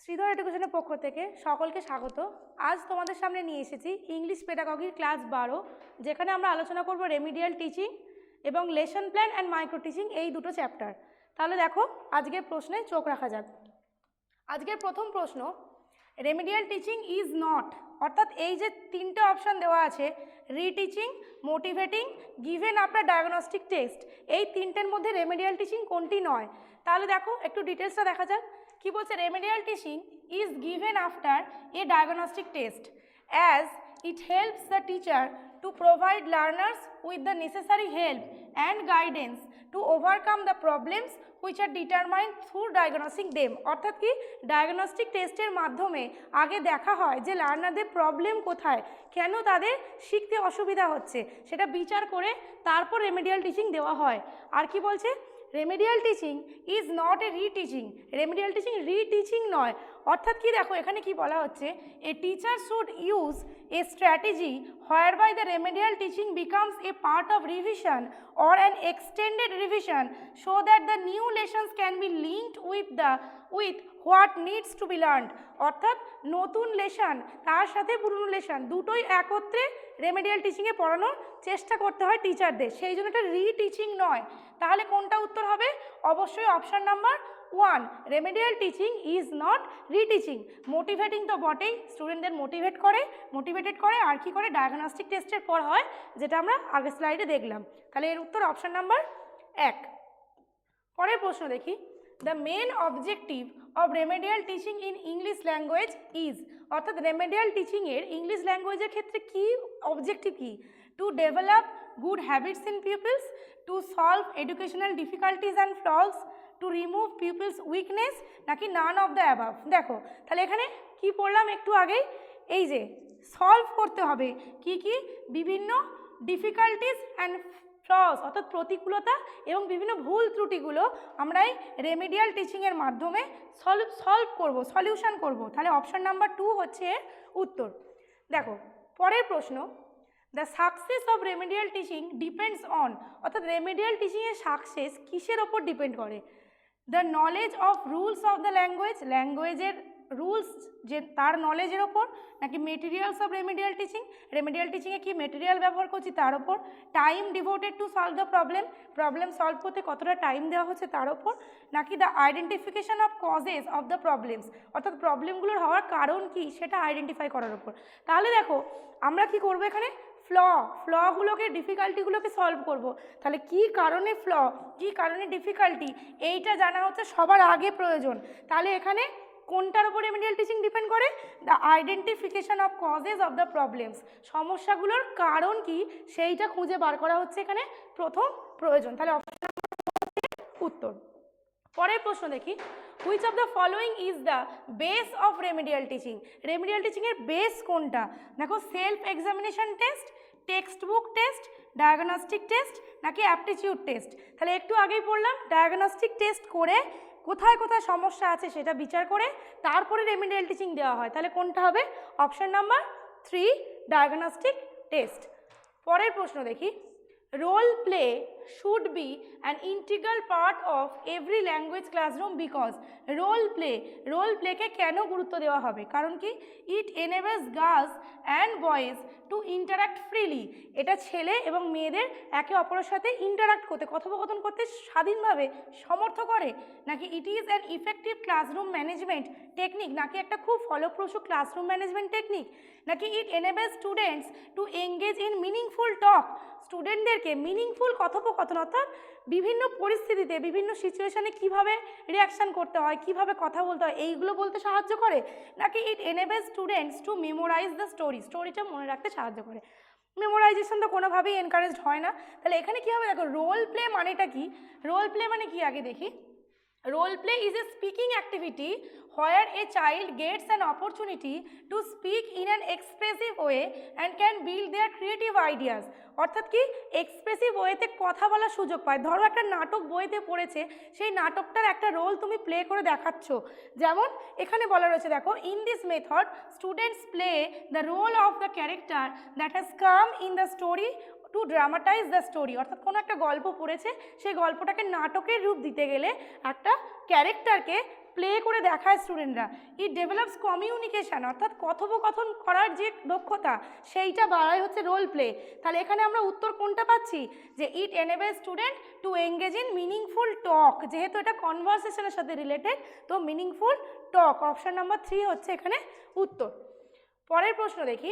শ্রীধর এডুকেশনের পক্ষ থেকে সকলকে স্বাগত। আজ তোমাদের সামনে নিয়ে এসেছি ইংলিশ পেডাগগির ক্লাস 12, যেখানে আমরা আলোচনা করব রেমিডিয়াল টিচিং এবং lesson plan and micro teaching, এই দুটো চ্যাপ্টার। তাহলে দেখো আজকের প্রশ্নে চোখ রাখা যাক। আজকের প্রথম প্রশ্ন, রেমিডিয়াল টিচিং ইজ নট, অর্থাৎ এই যে তিনটে অপশান দেওয়া আছে, রিটিচিং, motivating, given after diagnostic test, এই তিনটের মধ্যে রেমিডিয়াল টিচিং কোনটি নয়? তাহলে দেখো একটু ডিটেলসটা দেখা যাক। কি বলছে? Remedial teaching is given after a diagnostic test as it helps the teacher to provide learners with the necessary help and guidance to overcome the problems which are determined through diagnosing them। অর্থাৎ কি, diagnostic টেস্টের মাধ্যমে আগে দেখা হয় যে লার্নারদের problem কোথায়, কেন তাদের শিখতে অসুবিধা হচ্ছে, সেটা বিচার করে তারপর রেমিডিয়াল টিচিং দেওয়া হয়। আর কি বলছে? Remedial teaching is not a রিটিচিং, remedial teaching রিটিচিং নয়। অর্থাৎ কি, দেখো এখানে কি বলা হচ্ছে, a teacher should use a strategy whereby the remedial teaching becomes a part of revision or an extended revision so that the new lessons can be linked with what needs to be learned। অর্থাৎ নতুন lesson তার সাথে পুরনো lesson দুটোই একত্রে remedial টিচিংয়ে পড়ানোর চেষ্টা করতে হয় টিচারদের, সেই জন্য এটা রিটিচিং নয়। তাহলে কোনটা উত্তর হবে? অবশ্যই option number 1, remedial teaching is not রিটিচিং। Motivating তো বটেই, স্টুডেন্টদের মোটিভেটেড করে আর কি করে, ডায়াগনস্টিক টেস্টের পর হয়, যেটা আমরা আগের স্লাইডে দেখলাম। তাহলে এর উত্তর অপশান নাম্বার 1। পরের প্রশ্ন দেখি, the main objective of remedial teaching in English language is, অর্থাৎ রেমিডিয়াল টিচিংয়ের ইংলিশ ল্যাঙ্গুয়েজের ক্ষেত্রে কি অবজেক্টিভ? কি? To develop good habits in peoples, to solve educational difficulties and flaws, to remove peoples weakness, নাকি নান অফ দ্য অ্যাবাভ? দেখো তাহলে এখানে কি পড়লাম একটু আগেই, এই যে সলভ করতে হবে কি কি, বিভিন্ন ডিফিকাল্টিস অ্যান্ড ফ্লস, অর্থাৎ প্রতিকূলতা এবং বিভিন্ন ভুল ত্রুটিগুলো আমরা এই রেমিডিয়াল টিচিংয়ের মাধ্যমে সলভ করব, সলিউশন করব। তাহলে অপশান নাম্বার 2 হচ্ছে এর উত্তর। দেখো পরের প্রশ্ন, the success of remedial teaching depends on, অর্থাৎ রেমিডিয়াল টিচিংয়ের সাকসেস কিসের ওপর ডিপেন্ড করে? The knowledge of rules of the language, ল্যাঙ্গুয়েজের রুলস যে তার নলেজের ওপর, নাকি materials of remedial teaching, remedial টিচিংয়ে কী মেটেরিয়াল ব্যবহার করছি তার ওপর, time devoted to solve the problem solve করতে কতটা টাইম দেওয়া হচ্ছে তার ওপর, নাকি the identification of causes of the problems, অর্থাৎ প্রবলেমগুলোর হওয়ার কারণ কি সেটা আইডেন্টিফাই করার ওপর। তাহলে দেখো আমরা কি করবো এখানে, ফ্লগুলোকে, ডিফিকাল্টিগুলোকে সলভ করব। তাহলে কি কারণে ফ্ল, কি কারণে ডিফিকাল্টি, এইটা জানা হচ্ছে সবার আগে প্রয়োজন। তাহলে এখানে কোনটার উপর রেমিডিয়াল টিচিং ডিপেন্ড করে? The identification of causes of the problems, সমস্যাগুলোর কারণ কি সেইটা খুঁজে বার করা হচ্ছে এখানে প্রথম প্রয়োজন। তাহলে অপশন উত্তর। পরের প্রশ্ন দেখি, which of the following is the base of remedial teaching, remedial টিচিংয়ের বেস কোনটা? দেখো self examination test, text book test, diagnostic test, নাকি অ্যাপটিটিউড টেস্ট? তাহলে একটু আগেই পড়লাম, ডায়াগনস্টিক টেস্ট করে কোথায় কোথায় সমস্যা আছে সেটা বিচার করে তারপরে রেমিডিয়াল টিচিং দেওয়া হয়। তাহলে কোনটা হবে? Option number 3, diagnostic test. পরের প্রশ্ন দেখি, role play should be an integral part of every language classroom because, role প্লেকে কেন গুরুত্ব দেওয়া হবে? কারণ কি? It enables girls and boys to interact freely, এটা ছেলে এবং মেয়েদের একে অপরের সাথে ইন্টারাক্ট করতে, কথোপকথন করতে স্বাধীনভাবে সমর্থ করে, নাকি it is an effective classroom management technique, নাকি একটা খুব ফলপ্রসূ ক্লাসরুম ম্যানেজমেন্ট টেকনিক, নাকি it enables students to engage in meaningful talk, স্টুডেন্টদেরকে মিনিংফুল কথোপকথন, অর্থাৎ বিভিন্ন পরিস্থিতিতে বিভিন্ন সিচুয়েশানে কীভাবে রিয়াকশান করতে হয়, কীভাবে কথা বলতে হয়, এইগুলো বলতে সাহায্য করে, নাকি it enables students to memorize the স্টোরিটা মনে রাখতে সাহায্য করে। মেমোরাইজেশন তো কোনোভাবেই এনকারেজড হয় না। তাহলে এখানে কী হবে? দেখো রোল প্লে মানেটা কি, রোল প্লে মানে কি আগে দেখি। Role play is a speaking activity where a child gets an opportunity to speak in an expressive way and can build their creative ideas, অর্থাৎ কি এক্সপ্রেসিভ ওয়েতে কথা বলার সুযোগ পায়। ধরো একটা নাটক বইতে পড়েছে, সেই নাটকটার একটা রোল তুমি প্লে করে দেখাচ্ছ, যেমন এখানে বলা রয়েছে দেখো, in this method students play the role of the character that has come in the story to dramatise the story, অর্থাৎ কোনো একটা গল্প পড়েছে, সেই গল্পটাকে নাটকের রূপ দিতে গেলে একটা ক্যারেক্টারকে প্লে করে দেখায় স্টুডেন্টরা। ইট ডেভেলপস কমিউনিকেশান, অর্থাৎ কথোপকথন করার যে দক্ষতা সেইটা বাড়ায় হচ্ছে রোল প্লে। তাহলে এখানে আমরা উত্তর কোনটা পাচ্ছি, যে it enable student to engage in meaningful talk, যেহেতু এটা কনভারসেশনের সাথে রিলেটেড, তো মিনিংফুল টক, অপশান নাম্বার 3 হচ্ছে এখানে উত্তর। পরের প্রশ্ন দেখি,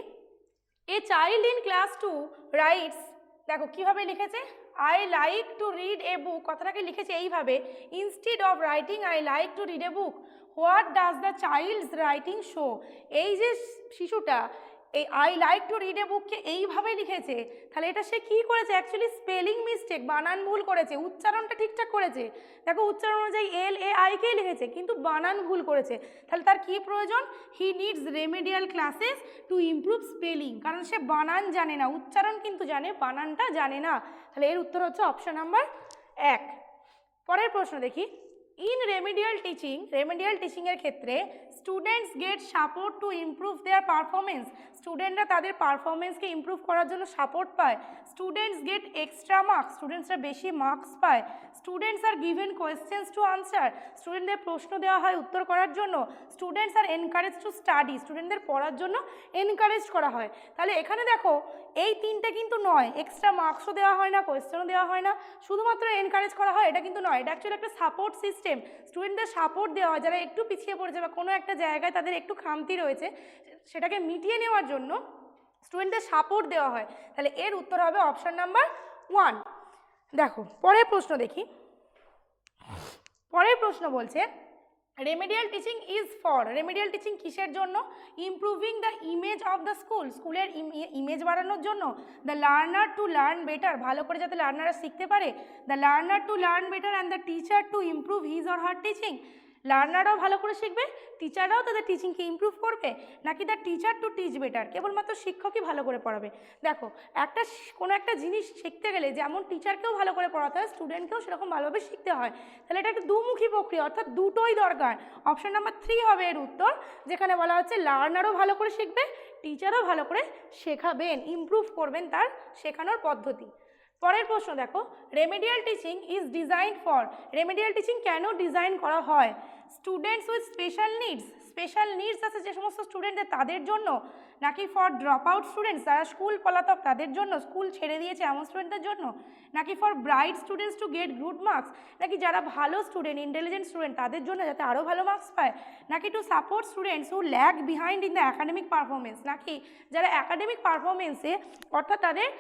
a child in class 2 writes, দেখো কীভাবে লিখেছে, I like to read a book, কথাটাকে লিখেছে এইভাবে, instead of writing I like to read a book, what does the child's writing show. এই যে শিশুটা এই I like to read a বুককে এইভাবে লিখেছে, তাহলে এটা সে কী করেছে, অ্যাকচুয়ালি স্পেলিং মিস্টেক, বানান ভুল করেছে, উচ্চারণটা ঠিকঠাক করেছে, দেখো উচ্চারণ অনুযায়ী LAIকেই লিখেছে কিন্তু বানান ভুল করেছে। তাহলে তার কী প্রয়োজন, হি needs remedial classes to improve spelling, কারণ সে বানান জানে না, উচ্চারণ কিন্তু জানে, বানানটা জানে না। তাহলে এর উত্তর হচ্ছে অপশান নাম্বার 1। পরের প্রশ্ন দেখি, ইন রেমেডিয়াল টিচিংয়ের ক্ষেত্রে students get support to improve their performance, স্টুডেন্টরা তাদের পারফরমেন্সকে ইমপ্রুভ করার জন্য সাপোর্ট পায়। স্টুডেন্টস গেট এক্সট্রা মার্কস, স্টুডেন্টসরা বেশি মার্কস পায়। Students are given questions to answer, স্টুডেন্টদের প্রশ্ন দেওয়া হয় উত্তর করার জন্য। Students are encourage to study, স্টুডেন্টদের পড়ার জন্য এনকারেজ করা হয়। তাহলে এখানে দেখো এই তিনটে কিন্তু নয়, এক্সট্রা মার্কসও দেওয়া হয় না, কোয়েশ্চেনও দেওয়া হয় না, শুধুমাত্র এনকারেজ করা হয়, এটা কিন্তু নয়, এটা অ্যাকচুয়ালি একটা সাপোর্ট সিস্টেম। স্টুডেন্টদের সাপোর্ট দেওয়া হয়, যারা একটু পিছিয়ে পড়েছে বা কোনো একটা জায়গায় তাদের একটু খামতি রয়েছে সেটাকে মিটিয়ে নেওয়ার জন্য স্টুডেন্টদের সাপোর্ট দেওয়া হয়। তাহলে এর উত্তর হবে অপশান নাম্বার 1। দেখো পরের প্রশ্ন দেখি, পরের প্রশ্ন বলছে remedial teaching is for, remedial teaching কিসের জন্য, improving the image of the school, স্কুলের ইমেজ বাড়ানোর জন্য, the learner to learn better, ভালো করে যাতে লার্নাররা শিখতে পারে, the learner to learn better and the teacher to improve his or her teaching, লার্নাররাও ভালো করে শিখবে, টিচাররাও তাদের টিচিংকে ইমপ্রুভ করবে, নাকি the teacher to teach better, কেবলমাত্র শিক্ষকই ভালো করে পড়াবে। দেখো কোনো একটা জিনিস শিখতে গেলে যেমন টিচারকেও ভালো করে পড়াতে হয়, স্টুডেন্টকেও সেরকম ভালোভাবে শিখতে হয়। তাহলে এটা একটা দুমুখী প্রক্রিয়া, অর্থাৎ দুটোই দরকার। অপশান নাম্বার 3 হবে এর উত্তর, যেখানে বলা হচ্ছে লার্নারও ভালো করে শিখবে, টিচারও ভালো করে শেখাবেন, ইমপ্রুভ করবেন তার শেখানোর পদ্ধতি। পরের প্রশ্ন দেখো, remedial teaching is designed for, remedial teaching কেন ডিজাইন করা হয়, স্টুডেন্টস উইথ স্পেশাল নিডস আছে যে সমস্ত স্টুডেন্টদের তাদের জন্য, নাকি ফর ড্রপ আউট স্টুডেন্টস যারা স্কুল পলাতক তাদের জন্য, স্কুল ছেড়ে দিয়েছে এমন স্টুডেন্টদের জন্য, নাকি for bright students to get good marks, নাকি যারা ভালো স্টুডেন্ট ইন্টেলিজেন্ট স্টুডেন্ট তাদের জন্য যাতে আরও ভালো মার্কস পায়, নাকি to support students who lag behind in the academic performance, নাকি যারা অ্যাকাডেমিক পারফরমেন্সে অর্থাৎ তাদের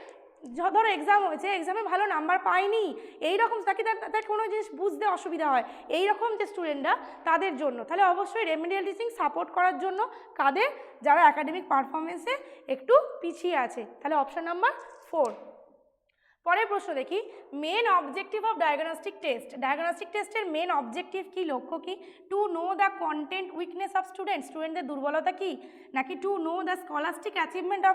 ধরো এক্সাম হয়েছে, এক্সামে ভালো নাম্বার পায়নি, এইরকম তাকে তাদের কোনো জিনিস বুঝতে অসুবিধা হয়, এইরকম যে স্টুডেন্টরা তাদের জন্য। তাহলে অবশ্যই রেমেডিয়াল টিচিং সাপোর্ট করার জন্য কাদের, যারা অ্যাকাডেমিক পারফরমেন্সে একটু পিছিয়ে আছে। তাহলে অপশান নাম্বার 4। পরের প্রশ্ন দেখি, main objective of diagnostic test, diagnostic টেস্টের মেন অবজেক্টিভ কি, লক্ষ্য কি, to know the content weakness of স্টুডেন্টদের দুর্বলতা কি, নাকি to know the scholastic achievement of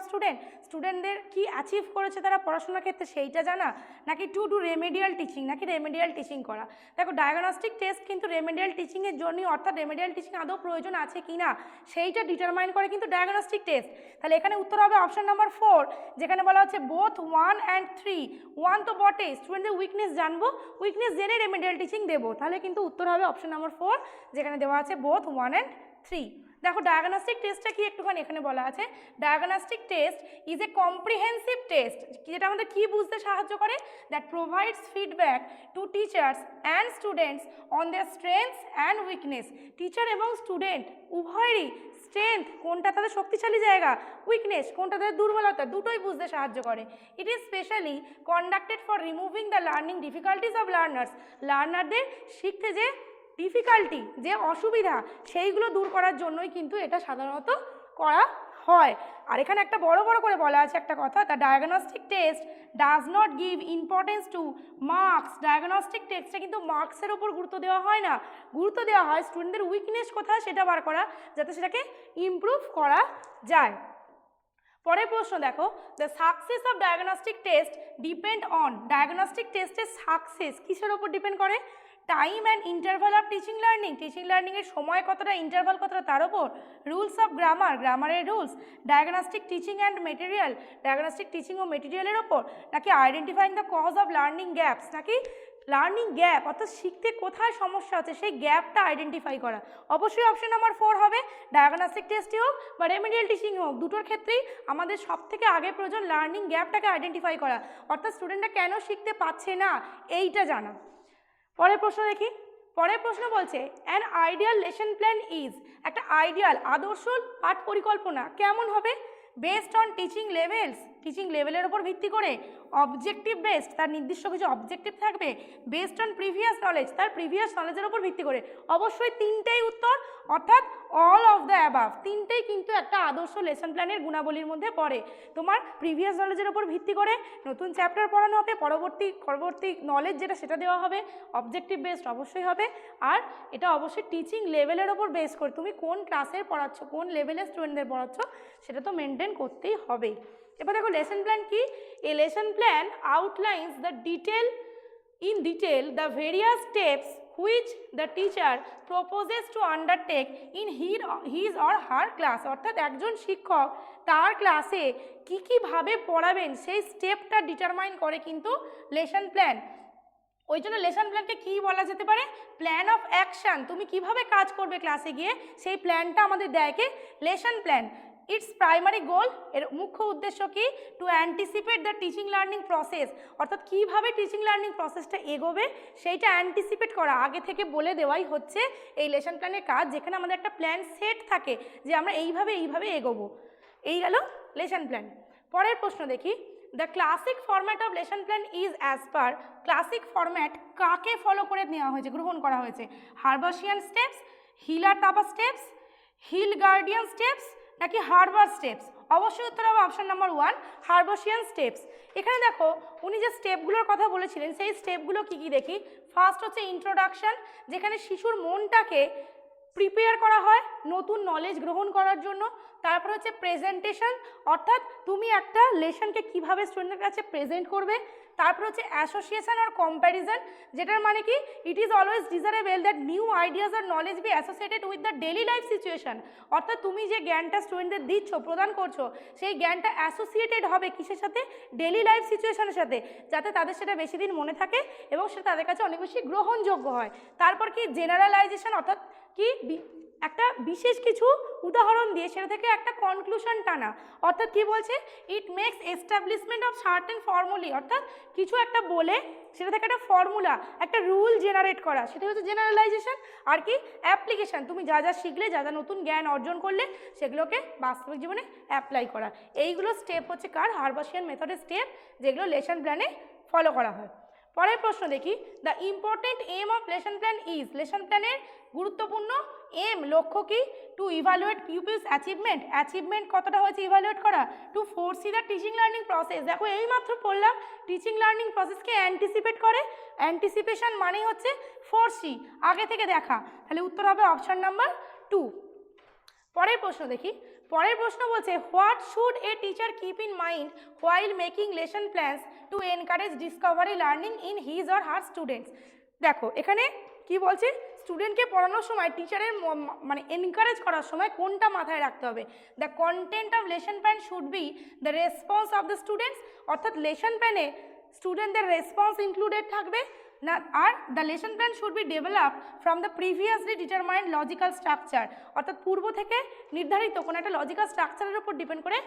স্টুডেন্টদের কি অ্যাচিভ করেছে তারা পড়াশোনার ক্ষেত্রে সেইটা জানা, নাকি টু ডু রেমেডিয়াল টিচিং, নাকি রেমেডিয়াল টিচিং করা। দেখো ডায়াগনস্টিক টেস্ট কিন্তু রেমেডিয়াল টিচিংয়ের জন্যই, অর্থাৎ রেমেডিয়াল টিচিং আদৌ প্রয়োজন আছে কি না সেইটা ডিটারমাইন করে কিন্তু ডায়াগনস্টিক টেস্ট। তাহলে এখানে উত্তর হবে অপশান নাম্বার 4, যেখানে বলা হচ্ছে বোথ 1 and 3, 1 তো বটে, স্টুডেন্টদের উইকনেস জানবো, উইকনেস জেনে রেমেডিয়াল টিচিং দেবো, তাহলে কিন্তু উত্তর হবে অপশান নাম্বার 4, যেখানে দেওয়া আছে বোথ 1 and 3। দেখো ডায়াগনস্টিক টেস্টটা কি একটুখানি এখানে বলা আছে, diagnostic test is a comprehensive test, যেটা আমাদের কি বুঝতে সাহায্য করে, that provides feedback to teachers and students on their strengths and weakness, teacher এবং স্টুডেন্ট উভয়েরই স্ট্রেংথ কোনটা তাদের শক্তিশালী জায়গা, উইকনেস কোনটা তাদের দুর্বলতা, দুটোই বুঝতে সাহায্য করে। It is specially conducted for removing the learning difficulties of লার্নারদের শিখতে যে ডিফিকাল্টি, যে অসুবিধা সেইগুলো দূর করার জন্যই কিন্তু এটা সাধারণত করা হয়। আর এখানে একটা বড় করে বলা আছে একটা কথা, the diagnostic test does not give importance two marks, diagnostic টেস্টে কিন্তু মার্কসের ওপর গুরুত্ব দেওয়া হয় না, গুরুত্ব দেওয়া হয় স্টুডেন্টদের উইকনেস কোথায় সেটা বার করা, যাতে সেটাকে ইমপ্রুভ করা যায়। পরের প্রশ্ন দেখো, the success of diagnostic test depend on, diagnostic টেস্টের সাকসেস কিসের ওপর ডিপেন্ড করে, time and interval of teaching লার্নিংয়ের সময় কতটা, ইন্টারভাল কতটা তার ওপর, রুলস অফ গ্রামারের rules, diagnostic teaching and material, diagnostic teaching ও মেটেরিয়ালের ওপর, নাকি identifying the cause of learning gaps, নাকি লার্নিং গ্যাপ অর্থাৎ শিখতে কোথায় সমস্যা হচ্ছে সেই গ্যাপটা আইডেন্টিফাই করা। অবশ্যই অপশন নাম্বার 4 হবে। ডায়াগনস্টিক টেস্টই হোক বা রেমেডিয়াল টিচিং হোক, দুটোর ক্ষেত্রেই আমাদের সবথেকে আগে প্রয়োজন লার্নিং গ্যাপটাকে আইডেন্টিফাই করা, অর্থাৎ স্টুডেন্টরা কেন শিখতে পারছে না এইটা জানা। পরের প্রশ্ন দেখি। পরের প্রশ্ন বলছে an ideal lesson plan is, একটা আইডিয়াল আদর্শ পাঠ পরিকল্পনা কেমন হবে? Based on teaching levels, teaching লেভেলের ওপর ভিত্তি করে, অবজেক্টিভ বেসড, তার নির্দিষ্ট কিছু অবজেক্টিভ থাকবে, বেসড অন প্রিভিয়াস নলেজ, তার প্রিভিয়াস নলেজের ওপর ভিত্তি করে। অবশ্যই তিনটেই উত্তর, অর্থাৎ অল অফ দ্য অ্যাবাভ, তিনটেই কিন্তু একটা আদর্শ লেসন প্ল্যানের গুণাবলীর মধ্যে পড়ে। তোমার প্রিভিয়াস নলেজের ওপর ভিত্তি করে নতুন চ্যাপ্টার পড়ানো হবে, পরবর্তী নলেজ যেটা সেটা দেওয়া হবে, অবজেক্টিভ বেসড অবশ্যই হবে, আর এটা অবশ্যই টিচিং লেভেলের ওপর বেস করে, তুমি কোন ক্লাসের পড়াচ্ছ, কোন লেভেলের স্টুডেন্টদের পড়াচ্ছ সেটা তো মেনটেন করতেই হবে। এবার দেখো লেসন প্ল্যান কি? A lesson plan outlines the in detail the various steps which the teacher proposes to undertake in his or her class, অর্থাৎ একজন শিক্ষক তার ক্লাসে কী ভাবে পড়াবেন সেই স্টেপটা ডিটারমাইন করে কিন্তু লেসন প্ল্যান। ওই জন্য লেসন প্ল্যানকে কী বলা যেতে পারে? Plan of action. তুমি কিভাবে কাজ করবে ক্লাসে গিয়ে সেই প্ল্যানটা আমাদের দেয় কে? Lesson plan. Its primary goal, এর মুখ্য উদ্দেশ্য কি? To anticipate the teaching learning process, অর্থাৎ কীভাবে টিচিং লার্নিং প্রসেসটা এগোবে সেইটা অ্যান্টিসিপেট করা, আগে থেকে বলে দেওয়াই হচ্ছে এই লেসন প্ল্যানের কাজ, যেখানে আমাদের একটা প্ল্যান সেট থাকে যে আমরা এইভাবে এগোবো। এই গেল লেসন প্ল্যান। পরের প্রশ্ন দেখি। The classic format of lesson plan is as per, classic format কাকে ফলো করে নেওয়া হয়েছে, গ্রহণ করা হয়েছে? হার্বাসিয়ান স্টেপস, হিলার-টাপা স্টেপস, হিল-গার্ডিয়ান স্টেপস নাকি হার্বার স্টেপস? অবশ্যই উত্তর হবে অপশন নাম্বার 1, হার্বাসিয়ান স্টেপস। এখানে দেখো উনি যে স্টেপগুলোর কথা বলেছিলেন সেই স্টেপগুলো কী কী দেখি। ফার্স্ট হচ্ছে ইন্ট্রোডাকশন, যেখানে শিশুর মনটাকে প্রিপেয়ার করা হয় নতুন নলেজ গ্রহণ করার জন্য। তারপর হচ্ছে প্রেজেন্টেশন, অর্থাৎ তুমি একটা লেসনকে কীভাবে স্টুডেন্টের কাছে প্রেজেন্ট করবে। তারপর হচ্ছে অ্যাসোসিয়েশন আর কম্প্যারিজন, যেটার মানে কি it is always desirable that new ideas or knowledge be associated with the daily life situation, অর্থাৎ তুমি যে জ্ঞানটা স্টুডেন্টদের দিচ্ছ, প্রদান করছো, সেই জ্ঞানটা অ্যাসোসিয়েটেড হবে কিসের সাথে? ডেলি লাইফ সিচুয়েশনের সাথে, যাতে তাদের সেটা বেশি দিন মনে থাকে এবং সেটা তাদের কাছে অনেক বেশি গ্রহণযোগ্য হয়। তারপর কি জেনারেলাইজেশন, অর্থাৎ কি একটা বিশেষ কিছু উদাহরণ দিয়ে সেটা থেকে একটা কনক্লুশন টানা, অর্থাৎ কি বলছে? It makes establishment of certain formulae, অর্থাৎ কিছু একটা বলে সেটা থেকে একটা ফর্মুলা, একটা রুল জেনারেট করা, সেটা হচ্ছে জেনারেলাইজেশন। আর কি? অ্যাপ্লিকেশন, তুমি যা শিখলে, যা নতুন জ্ঞান অর্জন করলে সেগুলোকে বাস্তবিক জীবনে অ্যাপ্লাই করা। এইগুলো স্টেপ হচ্ছে কার? হার্বাসিয়ান মেথডের স্টেপ, যেগুলো লেসন প্ল্যানে ফলো করা হয়। পরের প্রশ্ন দেখি। The important aim of lesson plan is, lesson প্ল্যানের গুরুত্বপূর্ণ এম, লক্ষ্য কি? টু ইভালুয়েট পিউপিলস অ্যাচিভমেন্ট কতটা হয়েছে ইভালুয়েট করা। To foresee the teaching learning process, দেখো এইমাত্র পড়লাম টিচিং লার্নিং প্রসেসকে অ্যান্টিসিপেট করে, অ্যান্টিসিপেশন মানেই হচ্ছে ফোরসি, আগে থেকে দেখা, তাহলে উত্তর হবে অপশন নাম্বার 2। পরের প্রশ্ন দেখি। পরের প্রশ্ন বলছে what should a teacher keep in mind while making lesson plans to encourage Discovery learning in his or her students. দেখো এখানে কি বলছে? স্টুডেন্টকে পড়ানোর সময় টিচারের মানে এনকারেজ করার সময় কোনটা মাথায় রাখতে হবে? The content of lesson plan should be the response of the students, অর্থাৎ লেসন প্ল্যানে স্টুডেন্টদের রেসপন্স ইনক্লুডেড থাকবে না, are the lesson plan should be develop from the previously determined logical structure, অর্থাৎ পূর্ব থেকে নির্ধারিত কোনো একটা লজিক্যাল স্ট্রাকচারের উপর ডিপেন্ড করে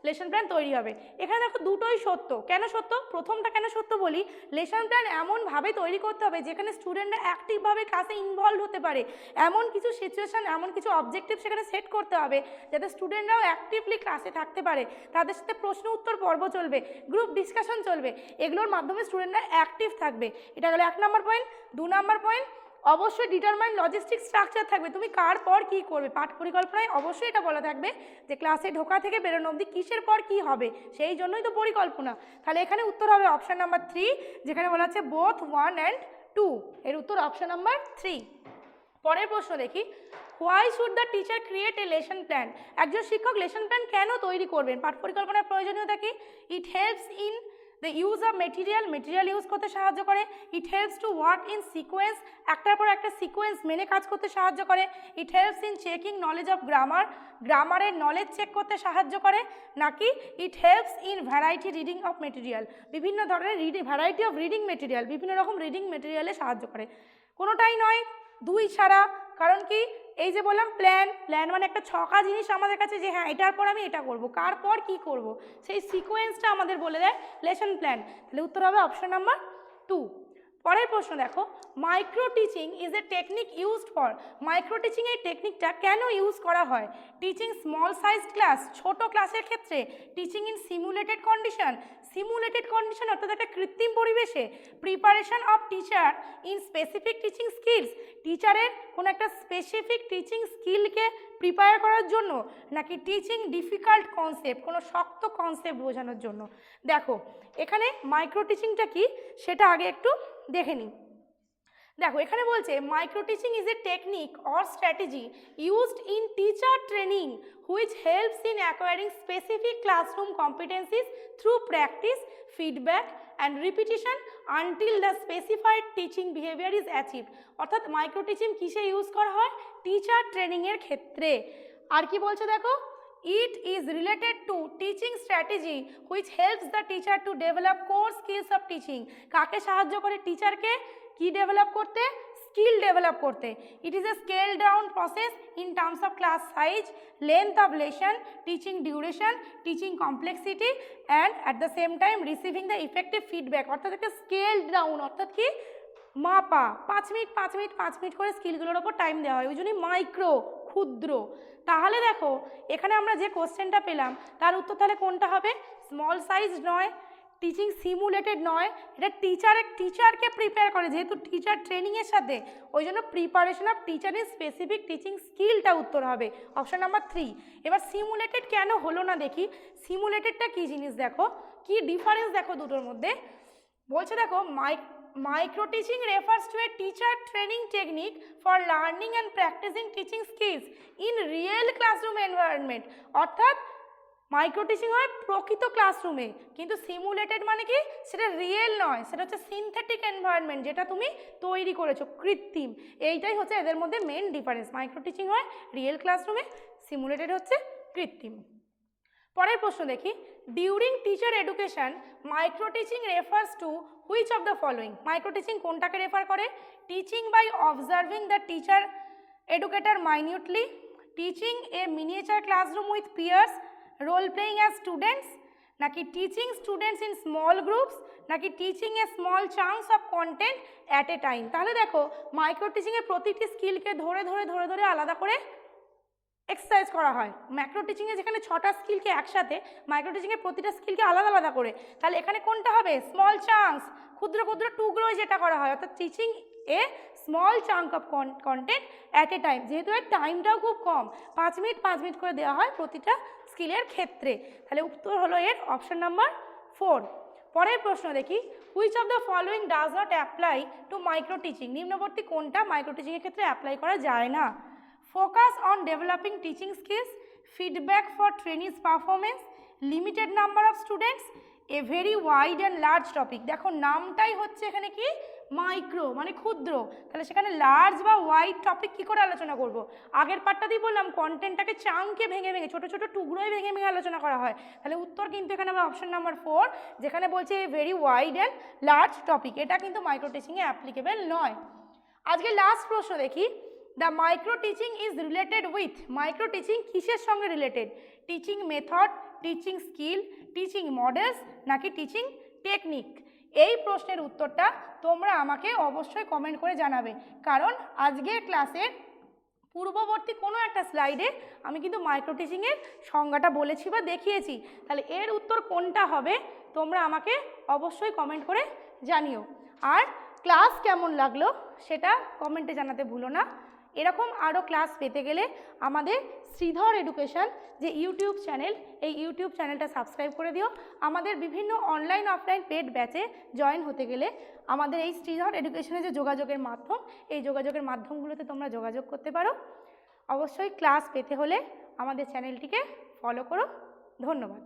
লেসন প্ল্যান তৈরি হবে। এখানে দেখো দুটোই সত্য। কেন সত্য? প্রথমটা কেন সত্য বলি, লেসন প্ল্যান এমনভাবে তৈরি করতে হবে যেখানে স্টুডেন্টরা অ্যাক্টিভভাবে ক্লাসে ইনভলভ হতে পারে, এমন কিছু সিচুয়েশান, এমন কিছু অবজেক্টিভ সেখানে সেট করতে হবে যাতে স্টুডেন্টরাও অ্যাক্টিভলি ক্লাসে থাকতে পারে, তাদের সাথে প্রশ্ন উত্তর পর্ব চলবে, গ্রুপ ডিসকাশন চলবে, এগুলোর মাধ্যমে স্টুডেন্টরা অ্যাক্টিভ থাকবে। এটা গেল 1 নম্বর পয়েন্ট। 2 নম্বর পয়েন্ট, অবশ্যই ডিটারমাইন লজিস্টিক স্ট্রাকচার থাকবে, তুমি কার পর কী করবে। পাঠ পরিকল্পনায় অবশ্যই এটা বলা থাকবে যে ক্লাসে ঢোকা থেকে বেরোনো অবধি কিসের পর কী হবে, সেই জন্যই তো পরিকল্পনা। তাহলে এখানে উত্তর হবে অপশান নাম্বার 3, যেখানে বলা আছে বোথ 1 and 2, এর উত্তর অপশান নাম্বার 3। পরের প্রশ্ন দেখি। Why should the teacher create a lesson plan, একজন শিক্ষক লেসন প্ল্যান কেন তৈরি করবেন? পাঠ পরিকল্পনার প্রয়োজনীয়তা কি? It helps in the use of material use করতে সাহায্য করে। It helps to work in sequence, একটার পর একটা সিকোয়েন্স মেনে কাজ করতে সাহায্য করে। It helps in checking knowledge of গ্রামারের নলেজ চেক করতে সাহায্য করে। নাকি it helps in variety reading of material, বিভিন্ন ধরনের ভ্যারাইটি অফ রিডিং মেটেরিয়াল, বিভিন্ন রকম রিডিং মেটেরিয়ালে সাহায্য করে। কোনোটাই নয়, দুই ছাড়া। কারণ কি, এই যে বললাম প্ল্যান মানে একটা ছকা জিনিস আমাদের কাছে, যে হ্যাঁ এটার পর আমি এটা করব, কার পর কি করব, সেই সিকোয়েন্সটা আমাদের বলে দেয় লেসন প্ল্যান। তাহলে উত্তর হবে অপশন নাম্বার 2। পরের প্রশ্ন দেখো, micro teaching is a technique used for, micro teaching এই টেকনিকটা কেন ইউজ করা হয়? টিচিং স্মল সাইজ ক্লাস, ছোট ক্লাসের ক্ষেত্রে। টিচিং ইন সিমুলেটেড কন্ডিশন অর্থাৎ একটা কৃত্রিম পরিবেশে। Preparation of teacher in specific teaching skills, টিচারের কোনো একটা স্পেসিফিক টিচিং স্কিলকে প্রিপেয়ার করার জন্য। নাকি টিচিং ডিফিকাল্ট কনসেপ্ট, কোনো শক্ত কনসেপ্ট বোঝানোর জন্য। দেখো এখানে মাইক্রো টিচিংটা কি সেটা আগে একটু দেখে নিই। দেখো এখানে বলছে micro teaching is a technique or strategy used in teacher training which helps in acquiring specific classroom competencies through practice, feedback and repetition until the specified teaching behaviour is achieved. অর্থাৎ মাইক্রো টিচিং কিসে use করা হয়? Teacher ট্রেনিংয়ের ক্ষেত্রে। আর কি বলছে দেখো, it is related to teaching strategy which helps the teacher to develop core skills of teaching, কাকে সাহায্য করে টিচারকে কি ডেভেলপ করতে? স্কিল ডেভেলপ করতে। It is a scale down process in terms of class size, length of lesson, teaching duration, teaching complexity and at the same time receiving the effective feedback. অর্থাৎ একটা scale down, অর্থাৎ কি মাপা, 5 minute করে স্কিলগুলোর ওপর time দেওয়া হয়, ওই জন্যই মাইক্রো, ক্ষুদ্র। তাহলে দেখো এখানে আমরা যে কোশ্চেনটা পেলাম তার উত্তর তাহলে কোনটা হবে? স্মল সাইজ নয়, টিচিং সিমুলেটেড নয়, এটা টিচারকে প্রিপেয়ার করে, যেহেতু টিচার ট্রেনিংয়ের সাথে, ওই জন্য প্রিপারেশন অফ টিচারের স্পেসিফিক টিচিং স্কিলটা উত্তর হবে অপশন নাম্বার 3। এবার সিমুলেটেড কেন হলো না দেখি। সিমুলেটেডটা কী জিনিস দেখো, কি ডিফারেন্স দেখো দুটোর মধ্যে। বলছে দেখো Micro teaching refers to a teacher training technique for learning and practicing teaching skills in real classroom environment। অর্থাৎ মাইক্রো টিচিং হয় প্রকৃত ক্লাসরুমে, কিন্তু সিমুলেটেড মানে কি, সেটা রিয়েল নয়, সেটা হচ্ছে সিনথেটিক এনভায়রনমেন্ট, যেটা তুমি তৈরি করেছো, কৃত্রিম। এইটাই হচ্ছে এদের মধ্যে মেন ডিফারেন্স। মাইক্রো টিচিং হয় রিয়েল ক্লাসরুমে, সিমুলেটেড হচ্ছে কৃত্রিম। পরের প্রশ্ন দেখি, during teacher education micro teaching refers to which of the following. Micro teaching কোনটাকে রেফার করে? Teaching by observing the teacher educator minutely, teaching a miniature classroom with peers, role playing as students, নাকি teaching students in small groups, নাকি teaching a small chunks of content at a time. তাহলে দেখো micro টিচিংয়ে প্রতিটি স্কিলকে ধরে আলাদা করে exercise করা হয়। ম্যাক্রো টিচিংয়ে যেখানে 6টা স্কিলকে একসাথে, মাইক্রো টিচিংয়ে প্রতিটা স্কিলকে আলাদা করে। তাহলে এখানে কোনটা হবে? স্মল চাঙ্কস, ক্ষুদ্র টুকরোয় যেটা করা হয়, অর্থাৎ teaching a small chunk of content at a time. যেহেতু এর টাইমটাও খুব কম, 5 মিনিট করে দেওয়া হয় প্রতিটা স্কিলের ক্ষেত্রে। তাহলে উত্তর হলো এর অপশন নাম্বার 4। পরের প্রশ্ন দেখি, which of the following does not apply to micro teaching. নিম্নবর্তী কোনটা মাইক্রো টিচিংয়ের ক্ষেত্রে অ্যাপ্লাই করা যায় না? Focus on developing teaching skills, feedback for trainees' performance, limited number of students, a very wide and large topic। দেখো নামটাই হচ্ছে এখানে কি, মাইক্রো মানে ক্ষুদ্র, তাহলে সেখানে লার্জ বা ওয়াইড টপিক কি করে আলোচনা করব? আগের পার্টটাতেই বললাম কন্টেন্টটাকে চাঙ্কে ভেঙে ছোট টুকরোয় ভেঙে আলোচনা করা হয়। তাহলে উত্তর কিন্তু এখানে আমার অপশন নাম্বার 4, যেখানে বলছে very wide and large topic, এটা কিন্তু মাইক্রো টিচিংয়ে অ্যাপ্লিকেবল নয়। আজকে লাস্ট প্রশ্ন দেখি, the micro teaching is related with. Micro teaching কিসের সঙ্গে related? Teaching method, teaching skill, teaching models, নাকি টিচিং টেকনিক? এই প্রশ্নের উত্তরটা তোমরা আমাকে অবশ্যই কমেন্ট করে জানাবে, কারণ আজকের ক্লাসের পূর্ববর্তী কোনো একটা স্লাইডে আমি কিন্তু মাইক্রো টিচিংয়ের সংজ্ঞাটা বলেছি বা দেখিয়েছি। তাহলে এর উত্তর কোনটা হবে তোমরা আমাকে অবশ্যই কমেন্ট করে জানিও। আর ক্লাস কেমন লাগলো সেটা কমেন্টে জানাতে ভুলো না। এরকম আরও ক্লাস পেতে গেলে আমাদের শ্রীধর এডুকেশন যে ইউটিউব চ্যানেল, এই ইউটিউব চ্যানেলটা সাবস্ক্রাইব করে দিও। আমাদের বিভিন্ন অনলাইন অফলাইন পেড ব্যাচে জয়েন হতে গেলে আমাদের এই শ্রীধর এডুকেশনের যে যোগাযোগের মাধ্যম, এই যোগাযোগের মাধ্যমগুলোতে তোমরা যোগাযোগ করতে পারো। অবশ্যই ক্লাস পেতে হলে আমাদের চ্যানেলটিকে ফলো করো। ধন্যবাদ।